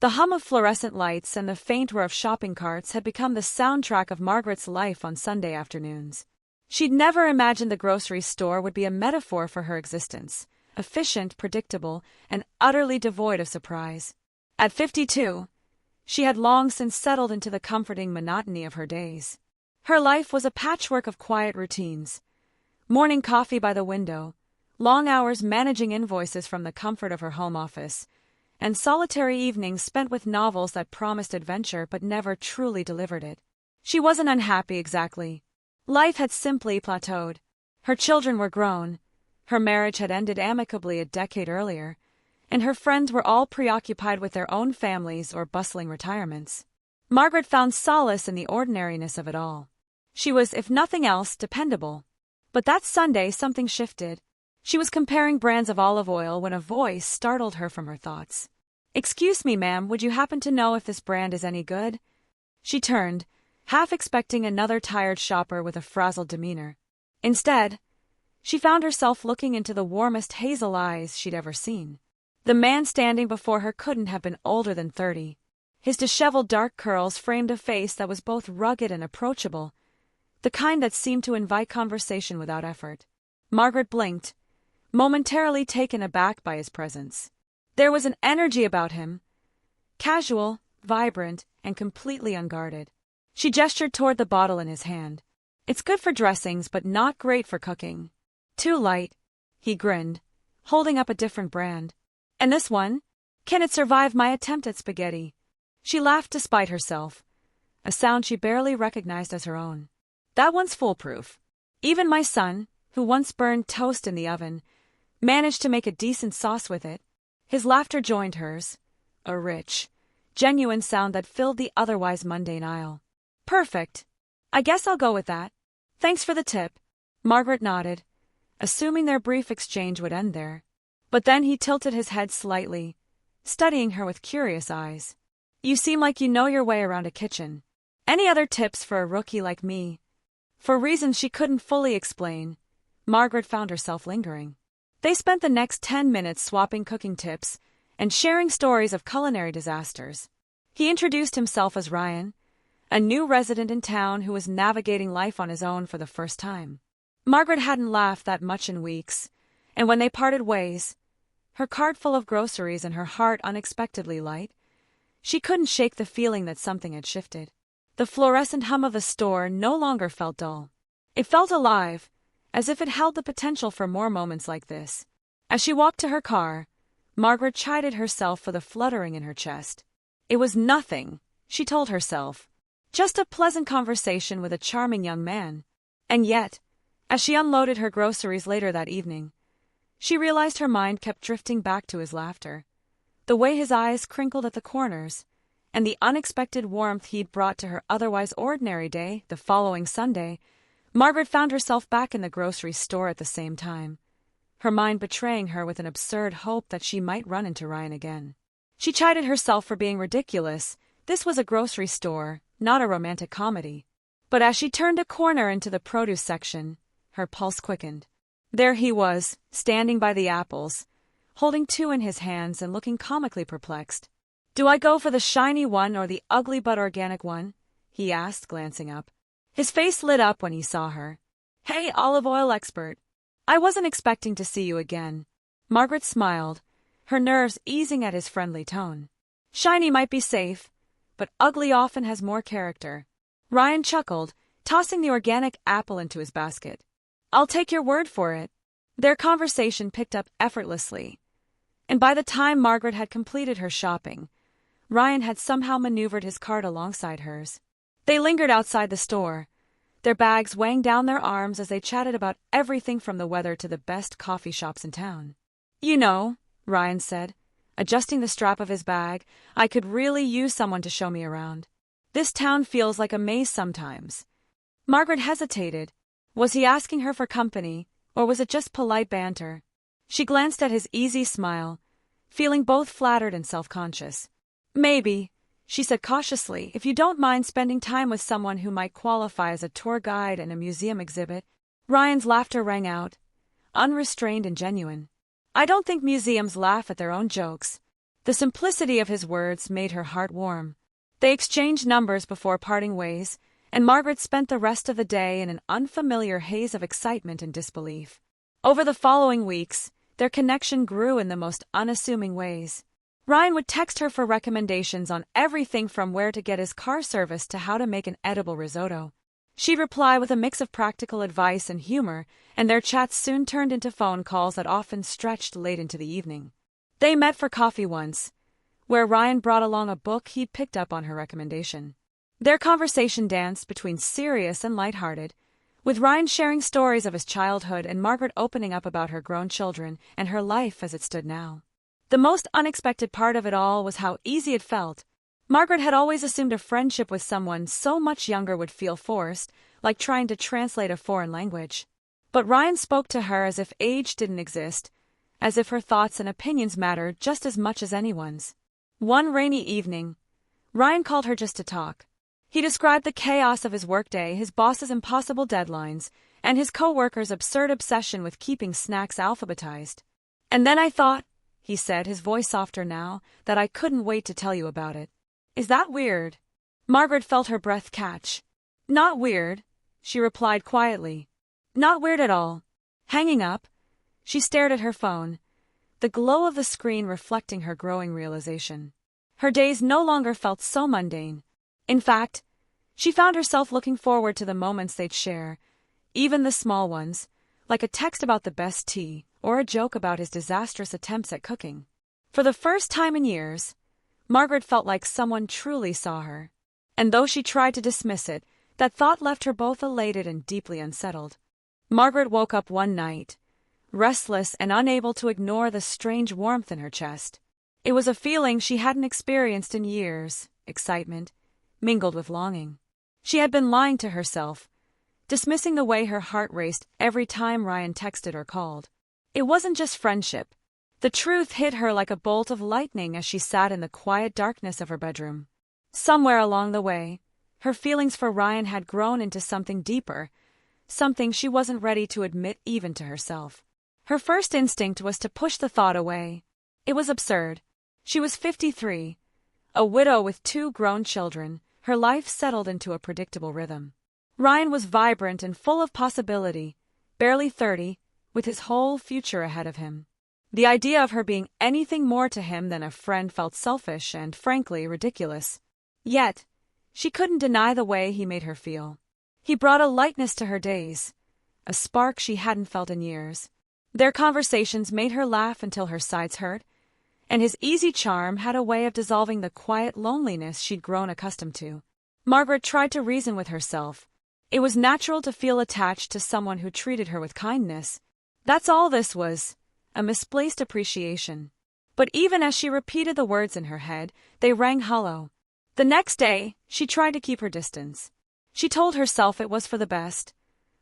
The hum of fluorescent lights and the faint whir of shopping carts had become the soundtrack of Margaret's life on Sunday afternoons. She'd never imagined the grocery store would be a metaphor for her existence, efficient, predictable, and utterly devoid of surprise. At 52, she had long since settled into the comforting monotony of her days. Her life was a patchwork of quiet routines. Morning coffee by the window, long hours managing invoices from the comfort of her home office, and solitary evenings spent with novels that promised adventure but never truly delivered it. She wasn't unhappy exactly. Life had simply plateaued. Her children were grown, her marriage had ended amicably a decade earlier, and her friends were all preoccupied with their own families or bustling retirements. Margaret found solace in the ordinariness of it all. She was, if nothing else, dependable. But that Sunday something shifted. She was comparing brands of olive oil when a voice startled her from her thoughts. "Excuse me, ma'am, would you happen to know if this brand is any good?" She turned, half expecting another tired shopper with a frazzled demeanor. Instead, she found herself looking into the warmest hazel eyes she'd ever seen. The man standing before her couldn't have been older than 30. His disheveled dark curls framed a face that was both rugged and approachable, the kind that seemed to invite conversation without effort. Margaret blinked, momentarily taken aback by his presence. There was an energy about him, casual, vibrant, and completely unguarded. She gestured toward the bottle in his hand. "It's good for dressings, but not great for cooking." "Too light," he grinned, holding up a different brand. "And this one? Can it survive my attempt at spaghetti?" She laughed despite herself, a sound she barely recognized as her own. "That one's foolproof. Even my son, who once burned toast in the oven, managed to make a decent sauce with it." His laughter joined hers, a rich, genuine sound that filled the otherwise mundane aisle. "Perfect. I guess I'll go with that. Thanks for the tip." Margaret nodded, assuming their brief exchange would end there. But then he tilted his head slightly, studying her with curious eyes. "You seem like you know your way around a kitchen. Any other tips for a rookie like me?" For reasons she couldn't fully explain, Margaret found herself lingering. They spent the next 10 minutes swapping cooking tips and sharing stories of culinary disasters. He introduced himself as Ryan, a new resident in town who was navigating life on his own for the first time. Margaret hadn't laughed that much in weeks, and when they parted ways, her cart full of groceries and her heart unexpectedly light, she couldn't shake the feeling that something had shifted. The fluorescent hum of the store no longer felt dull. It felt alive, as if it held the potential for more moments like this. As she walked to her car, Margaret chided herself for the fluttering in her chest. It was nothing, she told herself. Just a pleasant conversation with a charming young man. And yet, as she unloaded her groceries later that evening, she realized her mind kept drifting back to his laughter. The way his eyes crinkled at the corners, and the unexpected warmth he'd brought to her otherwise ordinary day the following Sunday. Margaret found herself back in the grocery store at the same time, her mind betraying her with an absurd hope that she might run into Ryan again. She chided herself for being ridiculous. This was a grocery store, not a romantic comedy. But as she turned a corner into the produce section, her pulse quickened. There he was, standing by the apples, holding two in his hands and looking comically perplexed. "Do I go for the shiny one or the ugly but organic one?" he asked, glancing up. His face lit up when he saw her. "Hey, olive oil expert. I wasn't expecting to see you again." Margaret smiled, her nerves easing at his friendly tone. "Shiny might be safe, but ugly often has more character." Ryan chuckled, tossing the organic apple into his basket. "I'll take your word for it." Their conversation picked up effortlessly, and by the time Margaret had completed her shopping, Ryan had somehow maneuvered his cart alongside hers. They lingered outside the store, their bags weighing down their arms as they chatted about everything from the weather to the best coffee shops in town. "You know," Ryan said, adjusting the strap of his bag, "I could really use someone to show me around. This town feels like a maze sometimes." Margaret hesitated. Was he asking her for company, or was it just polite banter? She glanced at his easy smile, feeling both flattered and self-conscious. "Maybe," she said cautiously, "if you don't mind spending time with someone who might qualify as a tour guide and a museum exhibit." Ryan's laughter rang out, unrestrained and genuine. "I don't think museums laugh at their own jokes." The simplicity of his words made her heart warm. They exchanged numbers before parting ways, and Margaret spent the rest of the day in an unfamiliar haze of excitement and disbelief. Over the following weeks, their connection grew in the most unassuming ways. Ryan would text her for recommendations on everything from where to get his car serviced to how to make an edible risotto. She'd reply with a mix of practical advice and humor, and their chats soon turned into phone calls that often stretched late into the evening. They met for coffee once, where Ryan brought along a book he'd picked up on her recommendation. Their conversation danced between serious and lighthearted, with Ryan sharing stories of his childhood and Margaret opening up about her grown children and her life as it stood now. The most unexpected part of it all was how easy it felt. Margaret had always assumed a friendship with someone so much younger would feel forced, like trying to translate a foreign language. But Ryan spoke to her as if age didn't exist, as if her thoughts and opinions mattered just as much as anyone's. One rainy evening, Ryan called her just to talk. He described the chaos of his workday, his boss's impossible deadlines, and his co-workers' absurd obsession with keeping snacks alphabetized. "And then I thought," he said, his voice softer now, "that I couldn't wait to tell you about it." "Is that weird?" Margaret felt her breath catch. "Not weird," she replied quietly. "Not weird at all." Hanging up, she stared at her phone, the glow of the screen reflecting her growing realization. Her days no longer felt so mundane. In fact, she found herself looking forward to the moments they'd share, even the small ones, like a text about the best tea or a joke about his disastrous attempts at cooking. For the first time in years, Margaret felt like someone truly saw her. And though she tried to dismiss it, that thought left her both elated and deeply unsettled. Margaret woke up one night, restless and unable to ignore the strange warmth in her chest. It was a feeling she hadn't experienced in years, excitement, mingled with longing. She had been lying to herself, dismissing the way her heart raced every time Ryan texted or called. It wasn't just friendship. The truth hit her like a bolt of lightning as she sat in the quiet darkness of her bedroom. Somewhere along the way, her feelings for Ryan had grown into something deeper, something she wasn't ready to admit even to herself. Her first instinct was to push the thought away. It was absurd. She was 53, a widow with 2 grown children, her life settled into a predictable rhythm. Ryan was vibrant and full of possibility, barely 30, with his whole future ahead of him. The idea of her being anything more to him than a friend felt selfish and, frankly, ridiculous. Yet, she couldn't deny the way he made her feel. He brought a lightness to her days, a spark she hadn't felt in years. Their conversations made her laugh until her sides hurt, and his easy charm had a way of dissolving the quiet loneliness she'd grown accustomed to. Margaret tried to reason with herself. It was natural to feel attached to someone who treated her with kindness. That's all this was, a misplaced appreciation. But even as she repeated the words in her head, they rang hollow. The next day, she tried to keep her distance. She told herself it was for the best,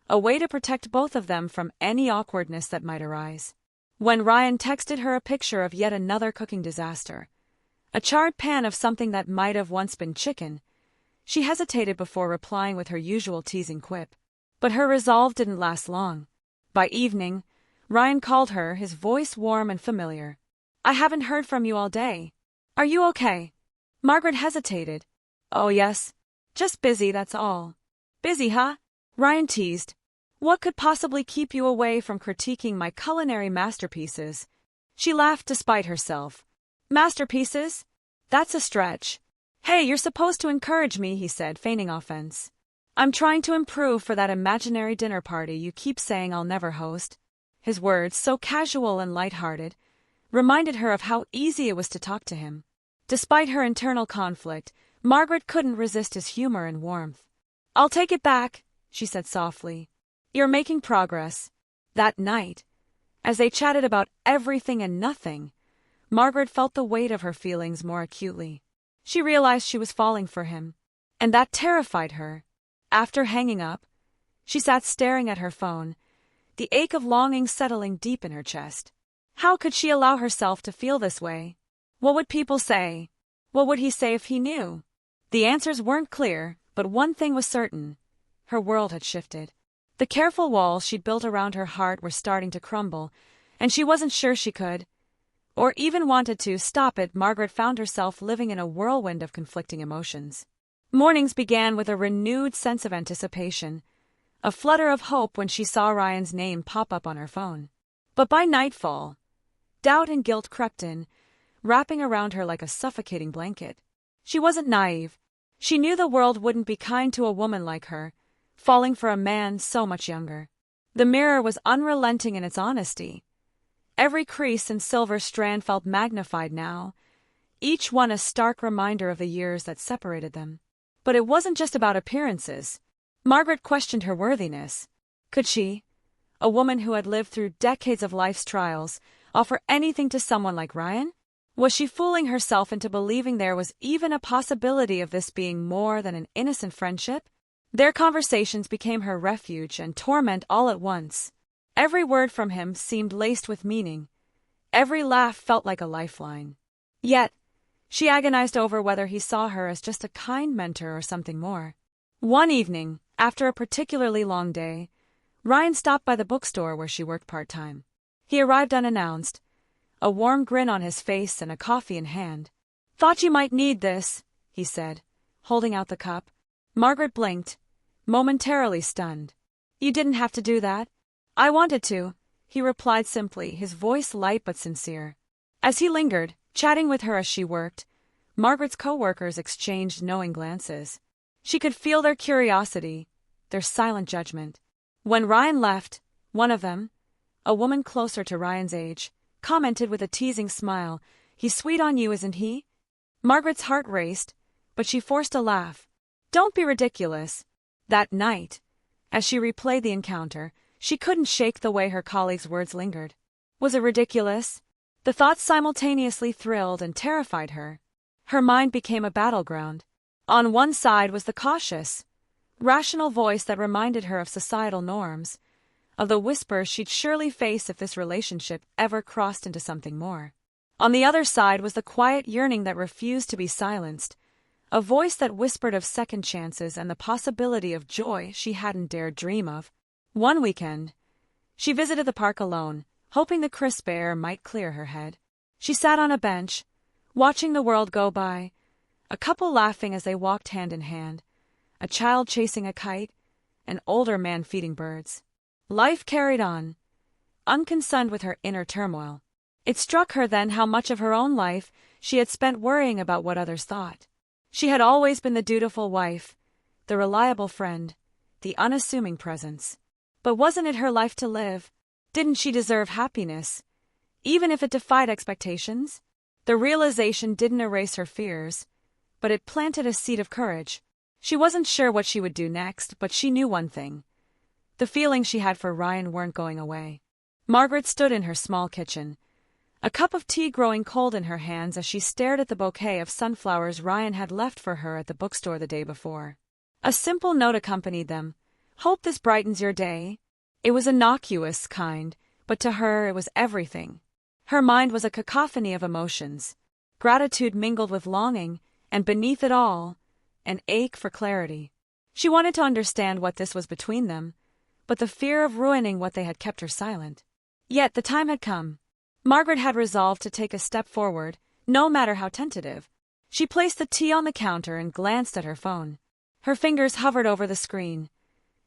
a way to protect both of them from any awkwardness that might arise. When Ryan texted her a picture of yet another cooking disaster, a charred pan of something that might have once been chicken, she hesitated before replying with her usual teasing quip. But her resolve didn't last long. By evening, Ryan called her, his voice warm and familiar. "I haven't heard from you all day. Are you okay?" Margaret hesitated. "Oh yes. Just busy, that's all." "Busy, huh?" Ryan teased. "What could possibly keep you away from critiquing my culinary masterpieces?" She laughed despite herself. "Masterpieces? That's a stretch." "Hey, you're supposed to encourage me," he said, feigning offense. "I'm trying to improve for that imaginary dinner party you keep saying I'll never host." His words, so casual and light-hearted, reminded her of how easy it was to talk to him. Despite her internal conflict, Margaret couldn't resist his humor and warmth. "I'll take it back," she said softly. "You're making progress." That night, as they chatted about everything and nothing, Margaret felt the weight of her feelings more acutely. She realized she was falling for him, and that terrified her. After hanging up, she sat staring at her phone, the ache of longing settling deep in her chest. How could she allow herself to feel this way? What would people say? What would he say if he knew? The answers weren't clear, but one thing was certain. Her world had shifted. The careful walls she'd built around her heart were starting to crumble, and she wasn't sure she could or even wanted to stop it, Margaret found herself living in a whirlwind of conflicting emotions. Mornings began with a renewed sense of anticipation, a flutter of hope when she saw Ryan's name pop up on her phone. But by nightfall, doubt and guilt crept in, wrapping around her like a suffocating blanket. She wasn't naive. She knew the world wouldn't be kind to a woman like her, falling for a man so much younger. The mirror was unrelenting in its honesty. Every crease and silver strand felt magnified now, each one a stark reminder of the years that separated them. But it wasn't just about appearances. Margaret questioned her worthiness. Could she, a woman who had lived through decades of life's trials, offer anything to someone like Ryan? Was she fooling herself into believing there was even a possibility of this being more than an innocent friendship? Their conversations became her refuge and torment all at once. Every word from him seemed laced with meaning. Every laugh felt like a lifeline. Yet, she agonized over whether he saw her as just a kind mentor or something more. One evening, after a particularly long day, Ryan stopped by the bookstore where she worked part-time. He arrived unannounced, a warm grin on his face and a coffee in hand. "Thought you might need this," he said, holding out the cup. Margaret blinked, momentarily stunned. "You didn't have to do that." "I wanted to," he replied simply, his voice light but sincere. As he lingered, chatting with her as she worked, Margaret's co-workers exchanged knowing glances. She could feel their curiosity, their silent judgment. When Ryan left, one of them, a woman closer to Ryan's age, commented with a teasing smile, "He's sweet on you, isn't he?" Margaret's heart raced, but she forced a laugh. "Don't be ridiculous." That night, as she replayed the encounter, she couldn't shake the way her colleague's words lingered. Was it ridiculous? The thought simultaneously thrilled and terrified her. Her mind became a battleground. On one side was the cautious, rational voice that reminded her of societal norms, of the whispers she'd surely face if this relationship ever crossed into something more. On the other side was the quiet yearning that refused to be silenced, a voice that whispered of second chances and the possibility of joy she hadn't dared dream of. One weekend, she visited the park alone, hoping the crisp air might clear her head. She sat on a bench, watching the world go by, a couple laughing as they walked hand in hand, a child chasing a kite, an older man feeding birds. Life carried on, unconcerned with her inner turmoil. It struck her then how much of her own life she had spent worrying about what others thought. She had always been the dutiful wife, the reliable friend, the unassuming presence. But wasn't it her life to live? Didn't she deserve happiness, even if it defied expectations? The realization didn't erase her fears, but it planted a seed of courage. She wasn't sure what she would do next, but she knew one thing. The feelings she had for Ryan weren't going away. Margaret stood in her small kitchen, a cup of tea growing cold in her hands as she stared at the bouquet of sunflowers Ryan had left for her at the bookstore the day before. A simple note accompanied them. "Hope this brightens your day." It was innocuous, kind, but to her it was everything. Her mind was a cacophony of emotions. Gratitude mingled with longing, and beneath it all, an ache for clarity. She wanted to understand what this was between them, but the fear of ruining what they had kept her silent. Yet the time had come. Margaret had resolved to take a step forward, no matter how tentative. She placed the tea on the counter and glanced at her phone. Her fingers hovered over the screen,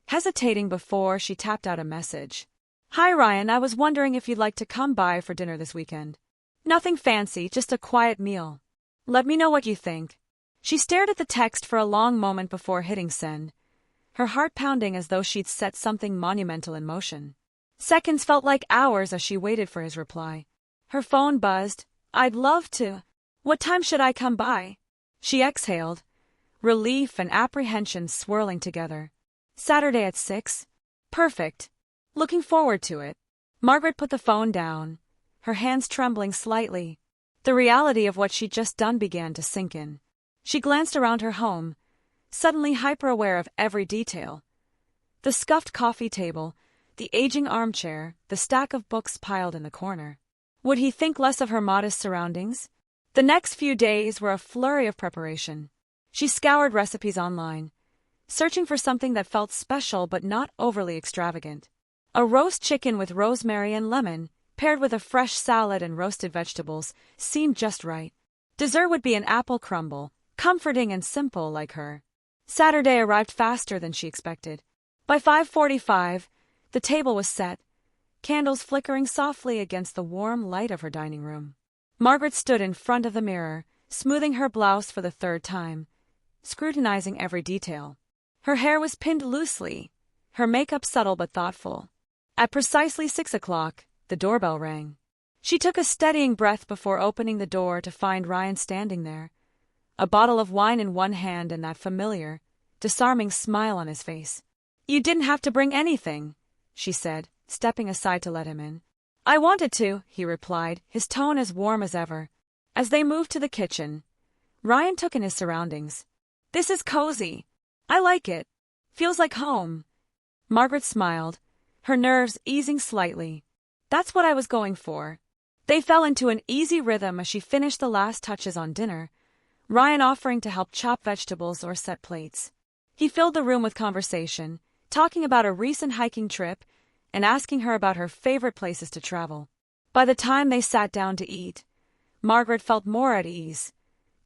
hesitating before she tapped out a message. "Hi Ryan, I was wondering if you'd like to come by for dinner this weekend. Nothing fancy, just a quiet meal. Let me know what you think." She stared at the text for a long moment before hitting send, her heart pounding as though she'd set something monumental in motion. Seconds felt like hours as she waited for his reply. Her phone buzzed. "I'd love to. What time should I come by?" She exhaled, relief and apprehension swirling together. "Saturday at 6? Perfect. Looking forward to it." Margaret put the phone down, her hands trembling slightly. The reality of what she'd just done began to sink in. She glanced around her home, suddenly hyper-aware of every detail. The scuffed coffee table, the aging armchair, the stack of books piled in the corner. Would he think less of her modest surroundings? The next few days were a flurry of preparation. She scoured recipes online, searching for something that felt special but not overly extravagant. A roast chicken with rosemary and lemon, paired with a fresh salad and roasted vegetables, seemed just right. Dessert would be an apple crumble, comforting and simple like her. Saturday arrived faster than she expected. By 5:45, the table was set, candles flickering softly against the warm light of her dining room. Margaret stood in front of the mirror, smoothing her blouse for the third time, scrutinizing every detail. Her hair was pinned loosely, her makeup subtle but thoughtful. At precisely 6 o'clock, the doorbell rang. She took a steadying breath before opening the door to find Ryan standing there, a bottle of wine in one hand and that familiar, disarming smile on his face. "You didn't have to bring anything," she said, stepping aside to let him in. "I wanted to," he replied, his tone as warm as ever. As they moved to the kitchen, Ryan took in his surroundings. "This is cozy. I like it. Feels like home." Margaret smiled, her nerves easing slightly. "That's what I was going for." They fell into an easy rhythm as she finished the last touches on dinner, Ryan offering to help chop vegetables or set plates. He filled the room with conversation, talking about a recent hiking trip and asking her about her favorite places to travel. By the time they sat down to eat, Margaret felt more at ease,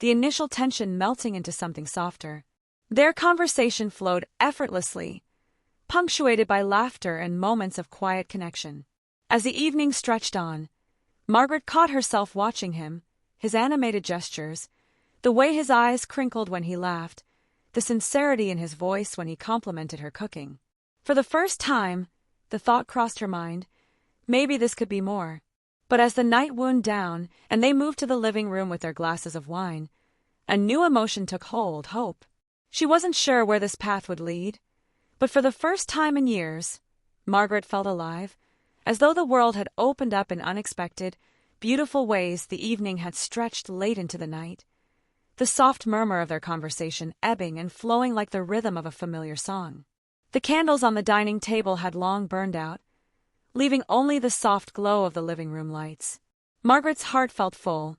the initial tension melting into something softer. Their conversation flowed effortlessly, punctuated by laughter and moments of quiet connection. As the evening stretched on, Margaret caught herself watching him, his animated gestures, the way his eyes crinkled when he laughed, the sincerity in his voice when he complimented her cooking. For the first time, the thought crossed her mind, maybe this could be more. But as the night wound down and they moved to the living room with their glasses of wine, a new emotion took hold, hope. She wasn't sure where this path would lead, but for the first time in years, Margaret felt alive, as though the world had opened up in unexpected, beautiful ways. The evening had stretched late into the night, the soft murmur of their conversation ebbing and flowing like the rhythm of a familiar song. The candles on the dining table had long burned out, leaving only the soft glow of the living room lights. Margaret's heart felt full,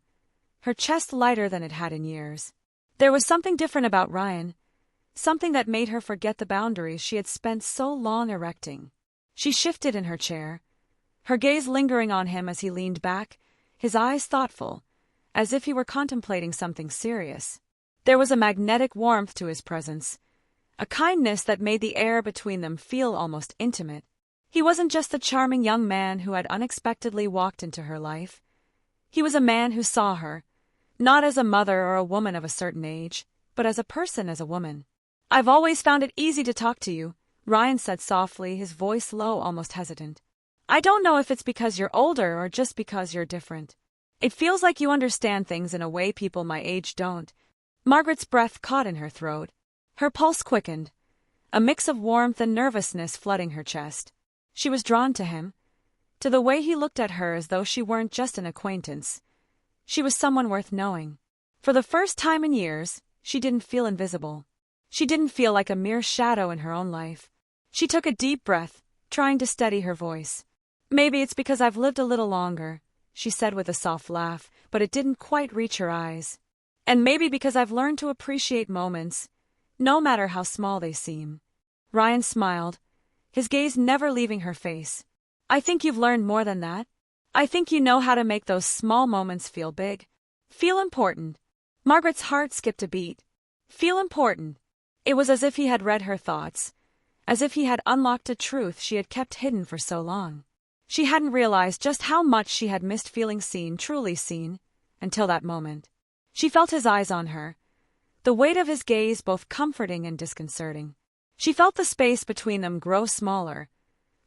her chest lighter than it had in years. There was something different about Ryan, something that made her forget the boundaries she had spent so long erecting. She shifted in her chair, her gaze lingering on him as he leaned back, his eyes thoughtful, as if he were contemplating something serious. There was a magnetic warmth to his presence, a kindness that made the air between them feel almost intimate. He wasn't just the charming young man who had unexpectedly walked into her life. He was a man who saw her, not as a mother or a woman of a certain age, but as a person, as a woman. "I've always found it easy to talk to you," Ryan said softly, his voice low, almost hesitant. "I don't know if it's because you're older or just because you're different. It feels like you understand things in a way people my age don't." Margaret's breath caught in her throat. Her pulse quickened, a mix of warmth and nervousness flooding her chest. She was drawn to him, to the way he looked at her as though she weren't just an acquaintance. She was someone worth knowing. For the first time in years, she didn't feel invisible. She didn't feel like a mere shadow in her own life. She took a deep breath, trying to steady her voice. "Maybe it's because I've lived a little longer," she said with a soft laugh, but it didn't quite reach her eyes. "And maybe because I've learned to appreciate moments, no matter how small they seem." Ryan smiled, his gaze never leaving her face. "I think you've learned more than that. I think you know how to make those small moments feel big, feel important." Margaret's heart skipped a beat. Feel important. It was as if he had read her thoughts, as if he had unlocked a truth she had kept hidden for so long. She hadn't realized just how much she had missed feeling seen, truly seen, until that moment. She felt his eyes on her, the weight of his gaze both comforting and disconcerting. She felt the space between them grow smaller,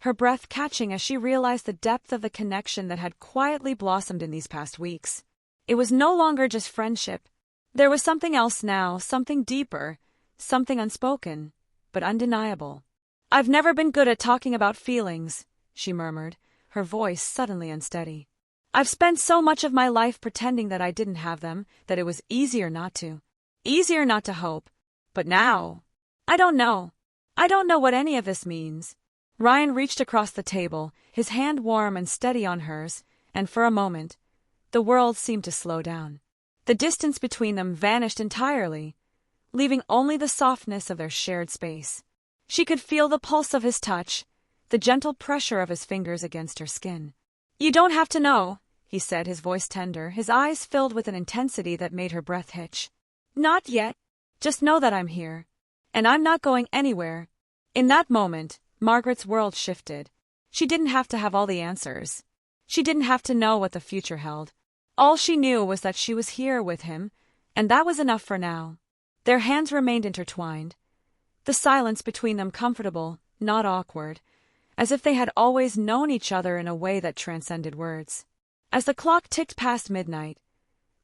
her breath catching as she realized the depth of the connection that had quietly blossomed in these past weeks. It was no longer just friendship. There was something else now, something deeper, something unspoken, but undeniable. "I've never been good at talking about feelings," she murmured, her voice suddenly unsteady. "I've spent so much of my life pretending that I didn't have them, that it was easier not to. Easier not to hope. But now, I don't know. I don't know what any of this means." Ryan reached across the table, his hand warm and steady on hers, and for a moment, the world seemed to slow down. The distance between them vanished entirely, leaving only the softness of their shared space. She could feel the pulse of his touch, the gentle pressure of his fingers against her skin. You don't have to know, he said, his voice tender, his eyes filled with an intensity that made her breath hitch. Not yet. Just know that I'm here. And I'm not going anywhere. In that moment, Margaret's world shifted. She didn't have to have all the answers. She didn't have to know what the future held. All she knew was that she was here with him, and that was enough for now. Their hands remained intertwined, the silence between them comfortable, not awkward, as if they had always known each other in a way that transcended words. As the clock ticked past midnight,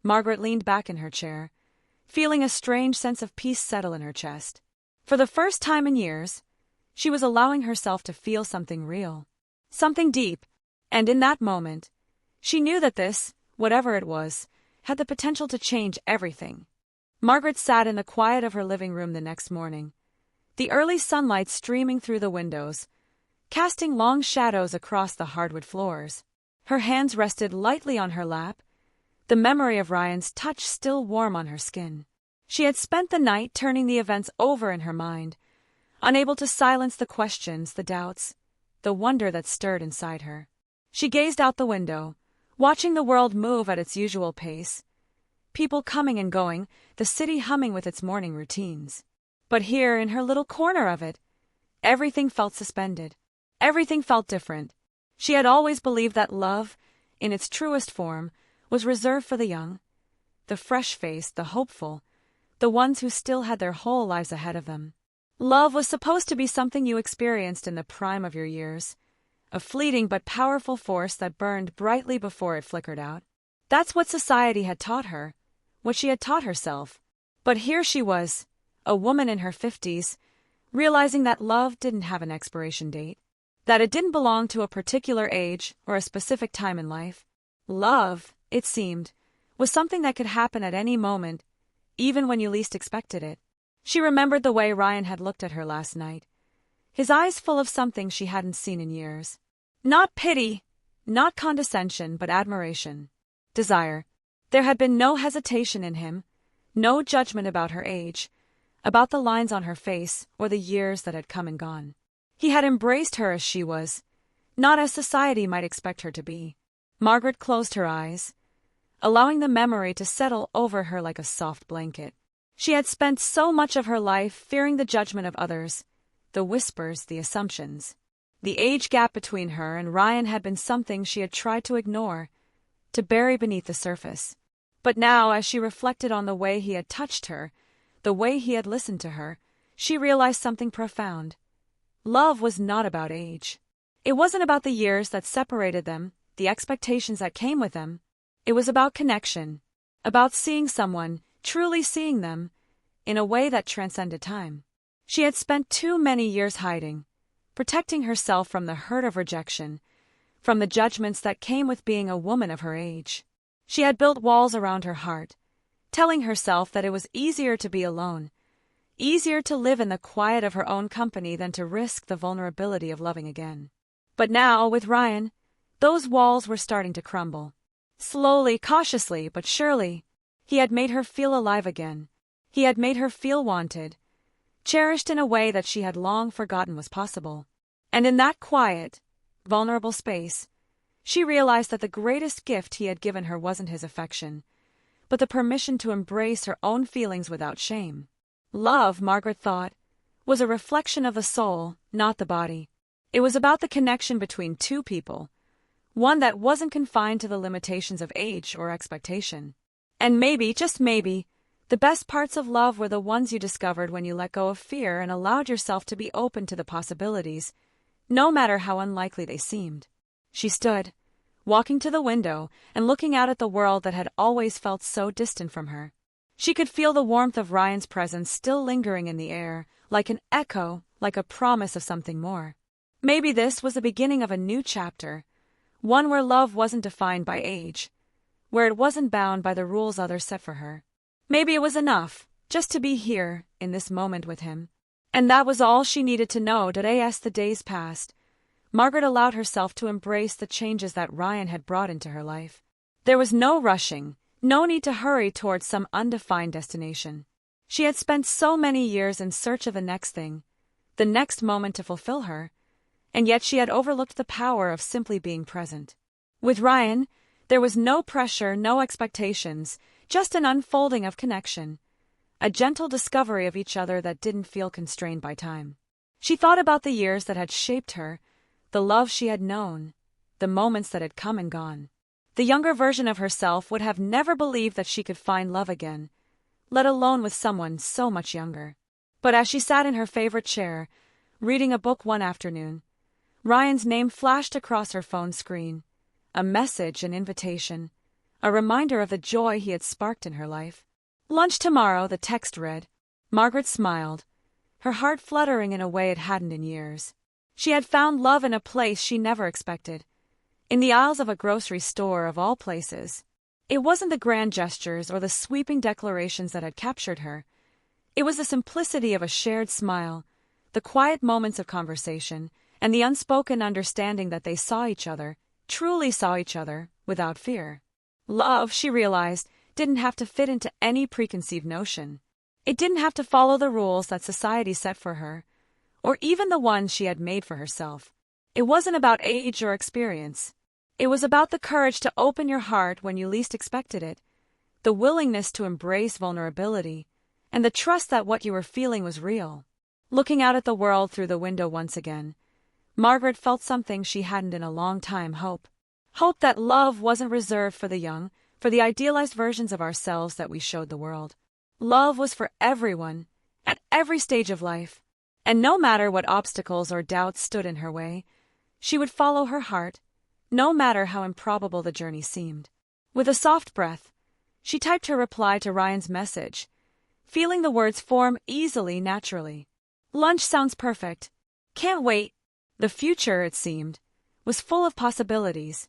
Margaret leaned back in her chair, feeling a strange sense of peace settle in her chest. For the first time in years, she was allowing herself to feel something real, something deep, and in that moment, she knew that this, whatever it was, had the potential to change everything. Margaret sat in the quiet of her living room the next morning, the early sunlight streaming through the windows, casting long shadows across the hardwood floors. Her hands rested lightly on her lap, the memory of Ryan's touch still warm on her skin. She had spent the night turning the events over in her mind, unable to silence the questions, the doubts, the wonder that stirred inside her. She gazed out the window, watching the world move at its usual pace, people coming and going, the city humming with its morning routines. But here, in her little corner of it, everything felt suspended. Everything felt different. She had always believed that love, in its truest form, was reserved for the young, the fresh-faced, the hopeful, the ones who still had their whole lives ahead of them. Love was supposed to be something you experienced in the prime of your years, a fleeting but powerful force that burned brightly before it flickered out. That's what society had taught her, what she had taught herself. But here she was, a woman in her 50s, realizing that love didn't have an expiration date, that it didn't belong to a particular age or a specific time in life. Love, it seemed, was something that could happen at any moment, even when you least expected it. She remembered the way Ryan had looked at her last night, his eyes full of something she hadn't seen in years. Not pity, not condescension, but admiration, desire. There had been no hesitation in him, no judgment about her age, about the lines on her face or the years that had come and gone. He had embraced her as she was, not as society might expect her to be. Margaret closed her eyes, allowing the memory to settle over her like a soft blanket. She had spent so much of her life fearing the judgment of others, the whispers, the assumptions. The age gap between her and Ryan had been something she had tried to ignore, to bury beneath the surface. But now, as she reflected on the way he had touched her, the way he had listened to her, she realized something profound. Love was not about age. It wasn't about the years that separated them, the expectations that came with them. It was about connection, about seeing someone, truly seeing them, in a way that transcended time. She had spent too many years hiding, protecting herself from the hurt of rejection, from the judgments that came with being a woman of her age. She had built walls around her heart, telling herself that it was easier to be alone, easier to live in the quiet of her own company than to risk the vulnerability of loving again. But now, with Ryan, those walls were starting to crumble. Slowly, cautiously, but surely, he had made her feel alive again. He had made her feel wanted, cherished in a way that she had long forgotten was possible. And in that quiet, vulnerable space, she realized that the greatest gift he had given her wasn't his affection, but the permission to embrace her own feelings without shame. Love, Margaret thought, was a reflection of the soul, not the body. It was about the connection between two people, one that wasn't confined to the limitations of age or expectation. And maybe, just maybe, the best parts of love were the ones you discovered when you let go of fear and allowed yourself to be open to the possibilities, no matter how unlikely they seemed. She stood, walking to the window and looking out at the world that had always felt so distant from her. She could feel the warmth of Ryan's presence still lingering in the air, like an echo, like a promise of something more. Maybe this was the beginning of a new chapter, one where love wasn't defined by age, where it wasn't bound by the rules others set for her. Maybe it was enough, just to be here, in this moment with him. And that was all she needed to know. As the days passed, Margaret allowed herself to embrace the changes that Ryan had brought into her life. There was no rushing, no need to hurry towards some undefined destination. She had spent so many years in search of the next thing, the next moment to fulfill her, and yet she had overlooked the power of simply being present. With Ryan, there was no pressure, no expectations, just an unfolding of connection. A gentle discovery of each other that didn't feel constrained by time. She thought about the years that had shaped her, the love she had known, the moments that had come and gone. The younger version of herself would have never believed that she could find love again, let alone with someone so much younger. But as she sat in her favorite chair, reading a book one afternoon, Ryan's name flashed across her phone screen. A message, an invitation, a reminder of the joy he had sparked in her life. "Lunch tomorrow," the text read. Margaret smiled, her heart fluttering in a way it hadn't in years. She had found love in a place she never expected. In the aisles of a grocery store, of all places. It wasn't the grand gestures or the sweeping declarations that had captured her. It was the simplicity of a shared smile, the quiet moments of conversation, and the unspoken understanding that they saw each other, truly saw each other, without fear. Love, she realized, didn't have to fit into any preconceived notion. It didn't have to follow the rules that society set for her, or even the ones she had made for herself. It wasn't about age or experience. It was about the courage to open your heart when you least expected it, the willingness to embrace vulnerability, and the trust that what you were feeling was real. Looking out at the world through the window once again, Margaret felt something she hadn't in a long time: hope. Hope that love wasn't reserved for the young, for the idealized versions of ourselves that we showed the world. Love was for everyone, at every stage of life. And no matter what obstacles or doubts stood in her way, she would follow her heart, no matter how improbable the journey seemed. With a soft breath, she typed her reply to Ryan's message, feeling the words form easily, naturally. "Lunch sounds perfect. Can't wait." The future, it seemed, was full of possibilities.